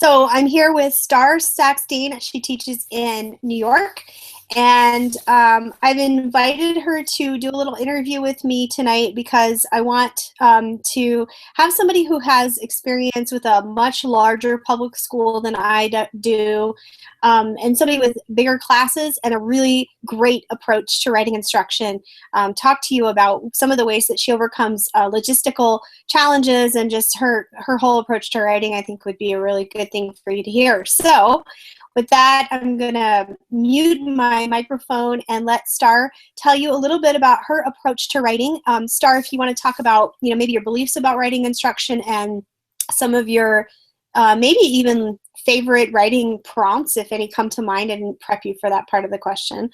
So I'm here with Starr Saxton. She teaches in New York, and I've invited her to do a little interview with me tonight because I want to have somebody who has experience with a much larger public school than do, and somebody with bigger classes and a really great approach to writing instruction. Talk to you about some of the ways that she overcomes logistical challenges, and just her whole approach to writing, I think, would be a really good thing for you to hear. So with that, I'm going to mute my microphone and let Starr tell you a little bit about her approach to writing. Starr, if you want to talk about, maybe your beliefs about writing instruction and some of your maybe even favorite writing prompts, if any come to mind. I didn't prep you for that part of the question.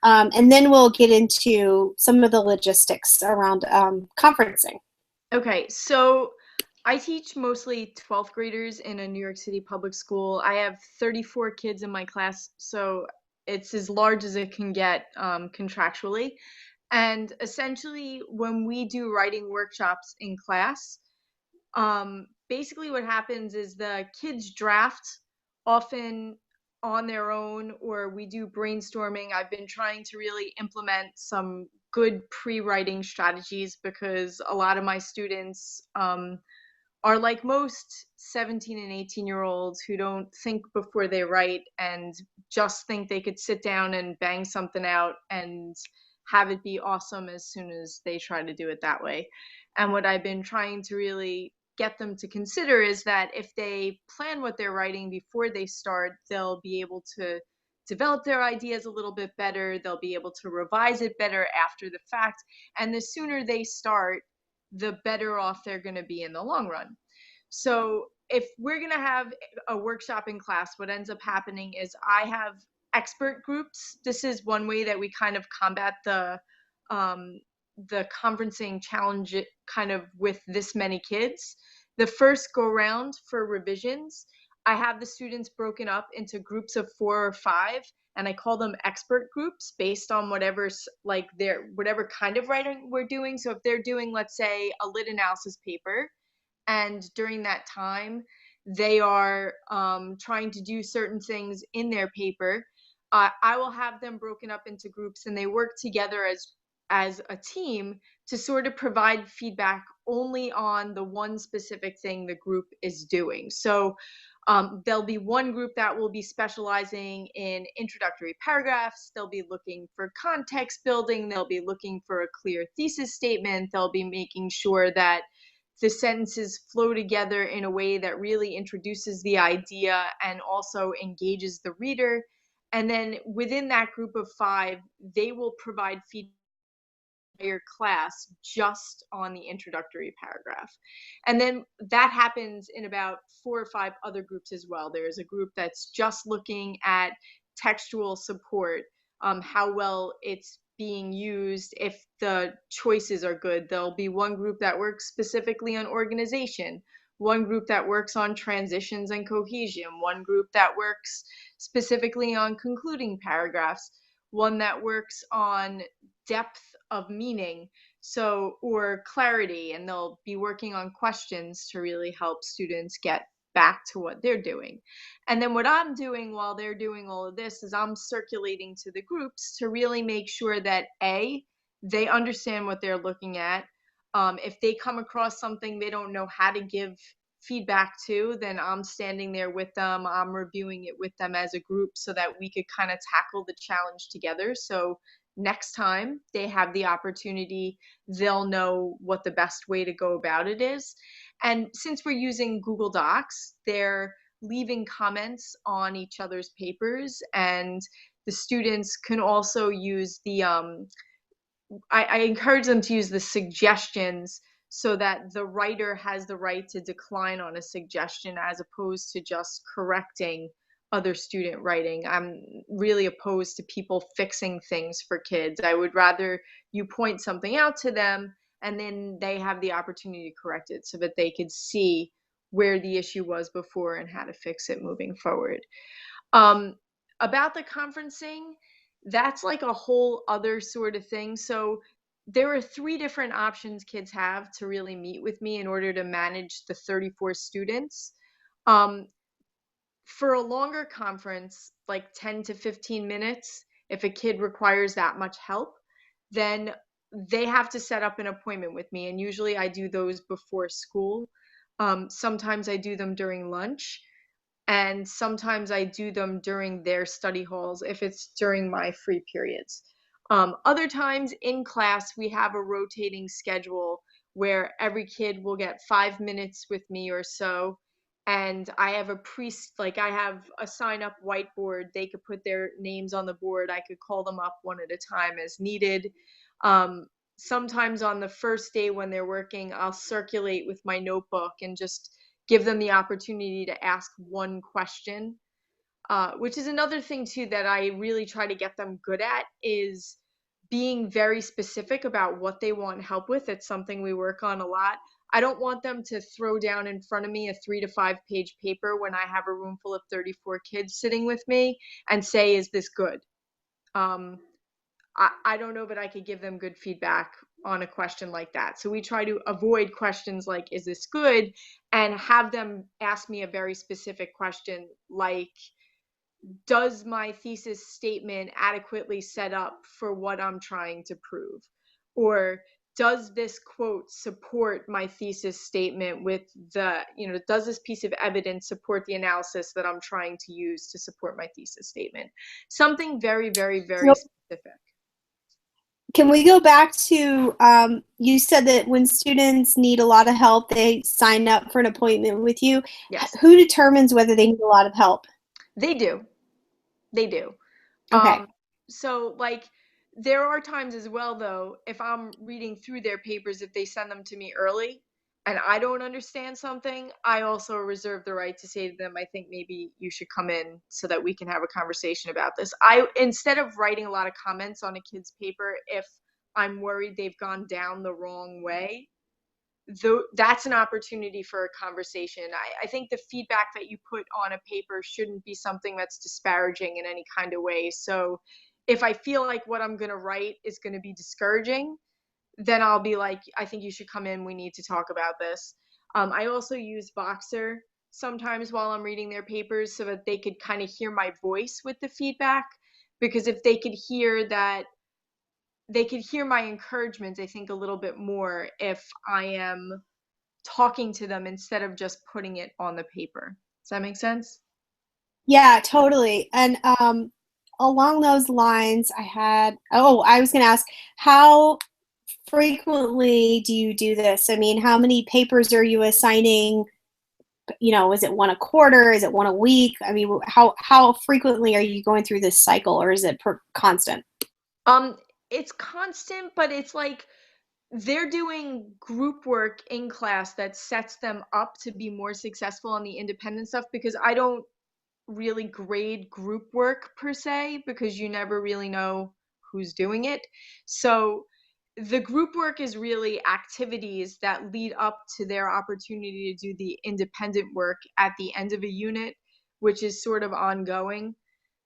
And then we'll get into some of the logistics around conferencing. Okay, so I teach mostly 12th graders in a New York City public school. I have 34 kids in my class, so it's as large as it can get contractually. And essentially, when we do writing workshops in class, basically what happens is the kids draft often on their own, or we do brainstorming. I've been trying to really implement some good pre-writing strategies because a lot of my students are like most 17 and 18-year-olds who don't think before they write and just think they could sit down and bang something out and have it be awesome as soon as they try to do it that way. And what I've been trying to really get them to consider is that if they plan what they're writing before they start, they'll be able to develop their ideas a little bit better. They'll be able to revise it better after the fact. And the sooner they start, the better off they're going to be in the long run. So if we're going to have a workshop in class, what ends up happening is I have expert groups. This is one way that we kind of combat the conferencing challenge kind of with this many kids. The first go round for revisions, I have the students broken up into groups of 4 or 5, and I call them expert groups based on whatever's like whatever kind of writing we're doing. So if they're doing, let's say, a lit analysis paper, and during that time they are trying to do certain things in their paper, I will have them broken up into groups, and they work together as a team to sort of provide feedback only on the one specific thing the group is doing. So there'll be one group that will be specializing in introductory paragraphs. They'll be looking for context building. They'll be looking for a clear thesis statement. They'll be making sure that the sentences flow together in a way that really introduces the idea and also engages the reader. And then within that group of 5, they will provide feedback your class just on the introductory paragraph. And then that happens in about 4 or 5 other groups as well. There's a group that's just looking at textual support, how well it's being used, if the choices are good. There'll be one group that works specifically on organization, one group that works on transitions and cohesion, one group that works specifically on concluding paragraphs, one that works on depth of meaning, so, or clarity, and they'll be working on questions to really help students get back to what they're doing. And then what I'm doing while they're doing all of this is I'm circulating to the groups to really make sure that they understand what they're looking at. If they come across something they don't know how to give feedback to, then I'm standing there with them. I'm reviewing it with them as a group so that we could kind of tackle the challenge together. So next time they have the opportunity, they'll know what the best way to go about it is. And since we're using Google Docs, they're leaving comments on each other's papers, and the students can also use the I encourage them to use the suggestions so that the writer has the right to decline on a suggestion as opposed to just correcting other student writing. I'm really opposed to people fixing things for kids. I would rather you point something out to them and then they have the opportunity to correct it so that they could see where the issue was before and how to fix it moving forward. Um, about the conferencing, that's like a whole other sort of thing. So there are 3 different options kids have to really meet with me in order to manage the 34 students. Um, For a longer conference, like 10 to 15 minutes, if a kid requires that much help, then they have to set up an appointment with me. And usually I do those before school. Sometimes I do them during lunch, and sometimes I do them during their study halls if it's during my free periods. Other times in class, we have a rotating schedule where every kid will get 5 minutes with me or so. And I have I have a sign up whiteboard. They could put their names on the board. I could call them up one at a time as needed. Sometimes on the first day when they're working, I'll circulate with my notebook and just give them the opportunity to ask one question, which is another thing too that I really try to get them good at is being very specific about what they want help with. It's something we work on a lot. I don't want them to throw down in front of me a 3 to 5 page paper when I have a room full of 34 kids sitting with me and say, is this good? Um, I don't know that I could give them good feedback on a question like that. So we try to avoid questions like, is this good? And have them ask me a very specific question like, does my thesis statement adequately set up for what I'm trying to prove? Or does this quote support my thesis statement with does this piece of evidence support the analysis that I'm trying to use to support my thesis statement? Something very, very, very So specific. can we go back to, you said that when students need a lot of help, they sign up for an appointment with you. Yes, Who determines whether they need a lot of help? they do. They do. Okay. Um, so like there are times as well though, if I'm reading through their papers, if they send them to me early and I don't understand something, I also reserve the right to say to them, I think maybe you should come in so that we can have a conversation about this. I instead of writing a lot of comments on a kid's paper, if I'm worried they've gone down the wrong way, that's an opportunity for a conversation. I think the feedback that you put on a paper shouldn't be something that's disparaging in any kind of way. So if I feel like what I'm going to write is going to be discouraging, then I'll be like, I think you should come in. We need to talk about this. I also use Voxer sometimes while I'm reading their papers so that they could kind of hear my voice with the feedback. Because if they could hear that, they could hear my encouragement, I think, a little bit more if I am talking to them instead of just putting it on the paper. Does that make sense? Yeah, totally. And along those lines, I was going to ask, how frequently do you do this? I mean, how many papers are you assigning? Is it one a quarter? Is it one a week? I mean, how frequently are you going through this cycle, or is it constant? Um, it's constant, but it's like they're doing group work in class that sets them up to be more successful on the independent stuff because I don't really grade group work per se because you never really know who's doing it. So the group work is really activities that lead up to their opportunity to do the independent work at the end of a unit, which is sort of ongoing.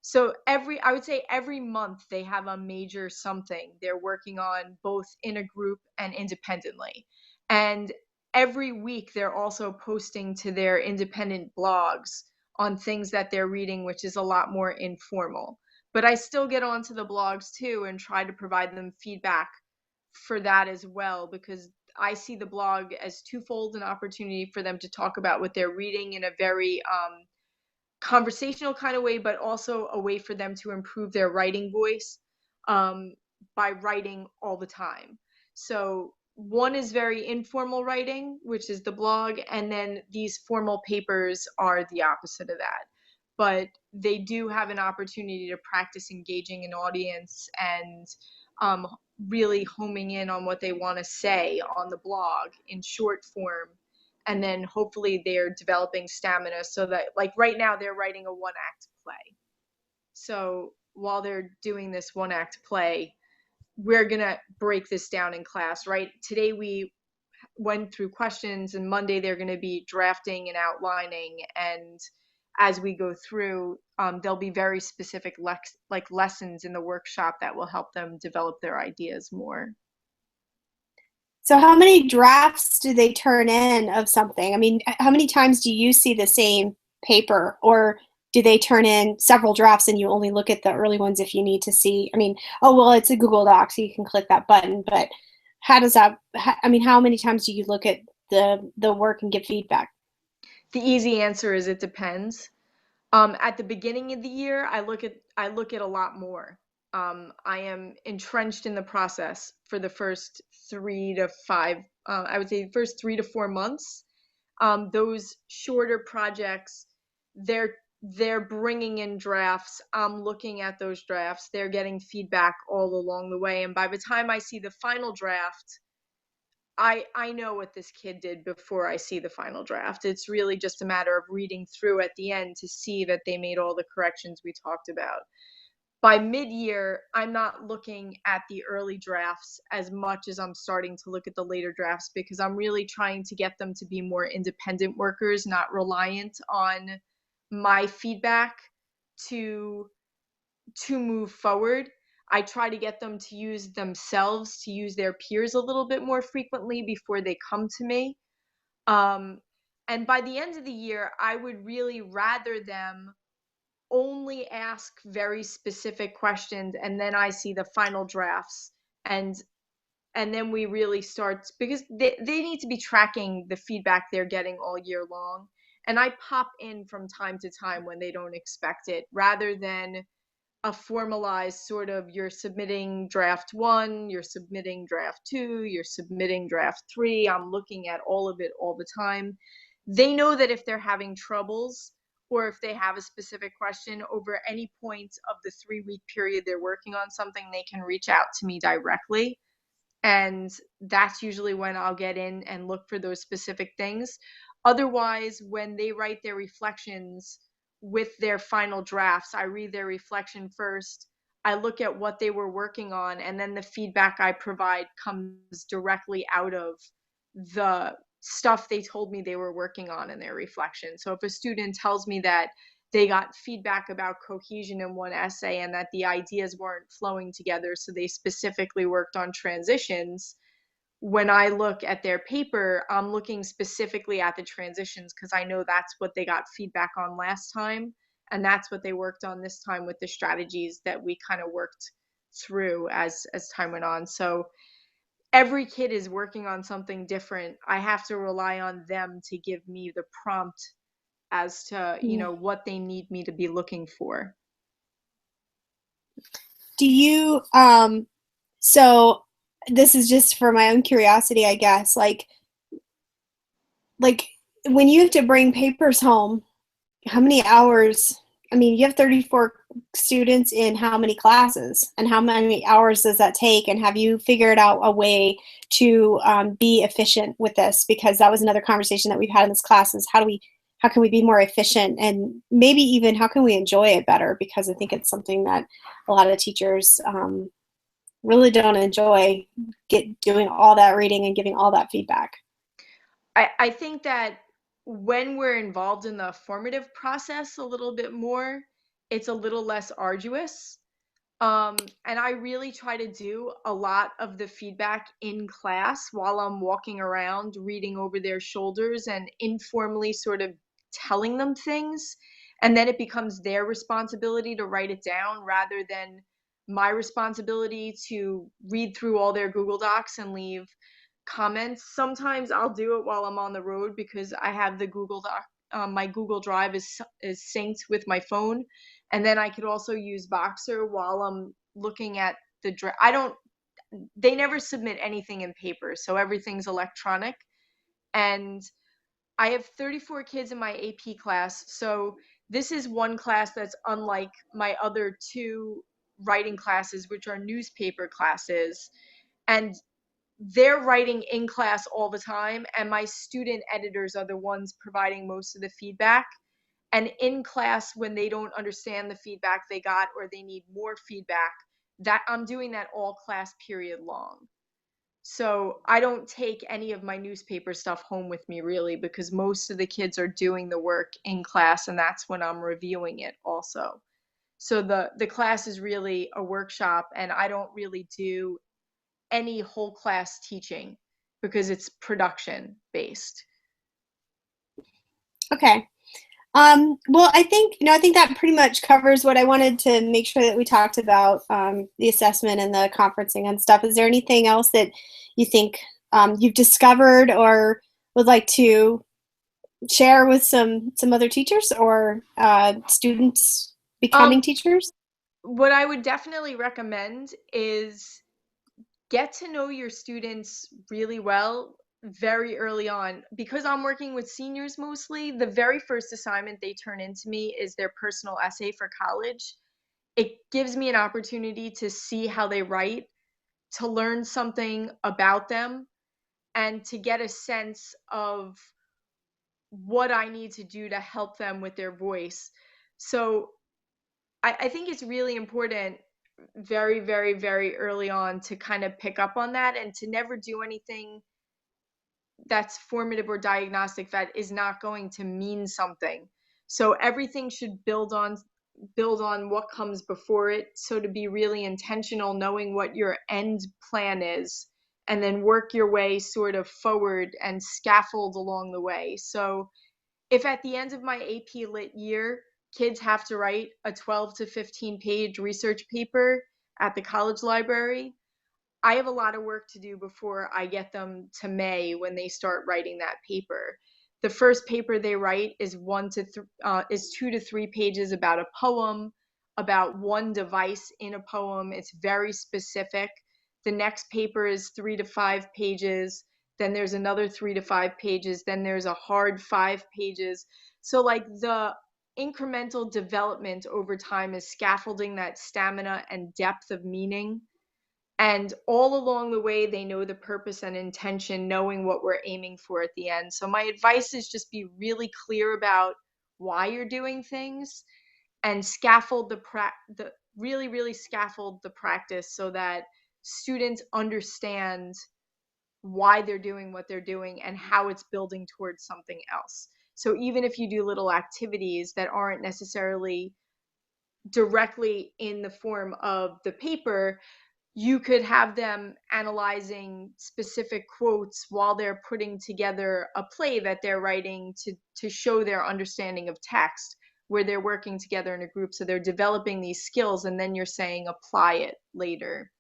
So I would say every month they have a major something they're working on both in a group and independently. And every week they're also posting to their independent blogs on things that they're reading, which is a lot more informal. But I still get onto the blogs too and try to provide them feedback for that as well, because I see the blog as twofold an opportunity for them to talk about what they're reading in a very conversational kind of way, but also a way for them to improve their writing voice um, by writing all the time. So one is very informal writing, which is the blog, and then these formal papers are the opposite of that. But they do have an opportunity to practice engaging an audience and um, really homing in on what they want to say on the blog in short form, and then hopefully they're developing stamina so that like right now they're writing a one act play. So while they're doing this one act play, we're going to break this down in class. Right, today we went through questions, and Monday they're going to be drafting and outlining, and as we go through there'll be very specific like lessons in the workshop that will help them develop their ideas more. So how many drafts do they turn in of something? I mean, how many times do you see the same paper, or do they turn in several drafts and you only look at the early ones if you need to see? I mean, oh, well, it's a Google Doc, so you can click that button, but how does that, I mean, how many times do you look at the work and give feedback? The easy answer is it depends. At the beginning of the year, I look at a lot more. I am entrenched in the process for the first 3 to 5. I would say first 3 to 4 months. Those shorter projects, they're bringing in drafts. I'm looking at those drafts. They're getting feedback all along the way, and by the time I see the final draft, I know what this kid did before I see the final draft. It's really just a matter of reading through at the end to see that they made all the corrections we talked about. By mid-year, I'm not looking at the early drafts as much as I'm starting to look at the later drafts because I'm really trying to get them to be more independent workers, not reliant on my feedback to to move forward. I try to get them to use themselves, to use their peers a little bit more frequently before they come to me. Um, and by the end of the year, I would really rather them only ask very specific questions and then I see the final drafts and and then we really start because they need to be tracking the feedback they're getting all year long. And I pop in from time to time when they don't expect it rather than a formalized sort of you're submitting draft one, you're submitting draft two, you're submitting draft three. I'm looking at all of it all the time. They know that if they're having troubles or if they have a specific question over any point of the 3 week period they're working on something, they can reach out to me directly. And that's usually when I'll get in and look for those specific things. Otherwise, when they write their reflections with their final drafts, I read their reflection first. I look at what they were working on, and then the feedback I provide comes directly out of the stuff they told me they were working on in their reflection. So if a student tells me that they got feedback about cohesion in one essay and that the ideas weren't flowing together, so they specifically worked on transitions. When I look at their paper, I'm looking specifically at the transitions because I know that's what they got feedback on last time. And that's what they worked on this time with the strategies that we kind of worked through as time went on. So every kid is working on something different. I have to rely on them to give me the prompt as to, Mm. what they need me to be looking for. Do you, so this is just for my own curiosity, I guess, like when you have to bring papers home, how many hours? I mean, you have 34 students in how many classes, and how many hours does that take? And have you figured out a way to be efficient with this? Because that was another conversation that we've had in this class is how can we be more efficient, and maybe even how can we enjoy it better? Because I think it's something that a lot of teachers really don't enjoy doing all that reading and giving all that feedback. I think that when we're involved in the formative process a little bit more, it's a little less arduous. And I really try to do a lot of the feedback in class while I'm walking around, reading over their shoulders and informally sort of telling them things. And then it becomes their responsibility to write it down rather than my responsibility to read through all their Google Docs and leave comments. Sometimes I'll do it while I'm on the road because I have the Google Doc. My Google Drive is synced with my phone, and then I could also use Boxer while I'm looking at the draft. I don't. They never submit anything in paper, so everything's electronic. And I have 34 kids in my AP class, so this is one class that's unlike my other two writing classes, which are newspaper classes. And they're writing in class all the time, and my student editors are the ones providing most of the feedback. And in class, when they don't understand the feedback they got or they need more feedback, that I'm doing that all class period long. So I don't take any of my newspaper stuff home with me really because most of the kids are doing the work in class and that's when I'm reviewing it also. So the class is really a workshop and I don't really do any whole class teaching because it's production based. Okay. Well, I think that pretty much covers what I wanted to make sure that we talked about, the assessment and the conferencing and stuff. Is there anything else that you think you've discovered or would like to share with some other teachers or students becoming Um, teachers? what I would definitely recommend is get to know your students really well very early on. Because I'm working with seniors mostly, the very first assignment they turn into me is their personal essay for college. It gives me an opportunity to see how they write, to learn something about them, and to get a sense of what I need to do to help them with their voice. So I think it's really important very, very, very early on to kind of pick up on that and to never do anything that's formative or diagnostic that is not going to mean something. So everything should build on what comes before it. So to be really intentional, knowing what your end plan is, and then work your way sort of forward and scaffold along the way. So if at the end of my AP Lit year, kids have to write a 12 to 15 page research paper at the college library, I have a lot of work to do before I get them to May when they start writing that paper. The first paper they write is 2 to 3 pages about a poem, about one device in a poem. It's very specific. The next paper is 3 to 5 pages. Then there's another 3 to 5 pages. Then there's a hard 5 pages. So like the incremental development over time is scaffolding that stamina and depth of meaning, and all along the way they know the purpose and intention, knowing what we're aiming for at the end. So my advice is just be really clear about why you're doing things, and scaffold the really, really scaffold the practice so that students understand why they're doing what they're doing and how it's building towards something else. So even if you do little activities that aren't necessarily directly in the form of the paper, you could have them analyzing specific quotes while they're putting together a play that they're writing to show their understanding of text, where they're working together in a group. So they're developing these skills, and then you're saying apply it later.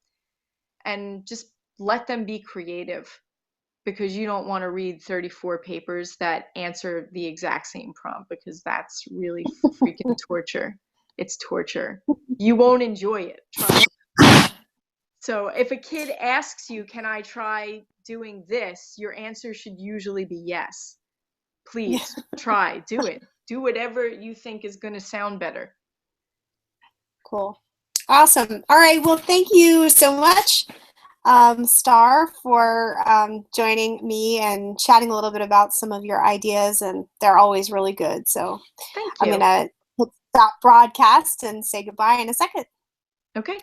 And just let them be creative, because you don't want to read 34 papers that answer the exact same prompt, because that's really freaking torture. It's torture. You won't enjoy it, trust me. So if a kid asks you, can I try doing this? Your answer should usually be yes. Yeah, Please try, do it. Do whatever you think is going to sound better. cool. Awesome. All right. Well, thank you so much, Starr, for joining me and chatting a little bit about some of your ideas, and they're always really good. So Thank I'm you. going to stop broadcast and say goodbye in a second. Okay.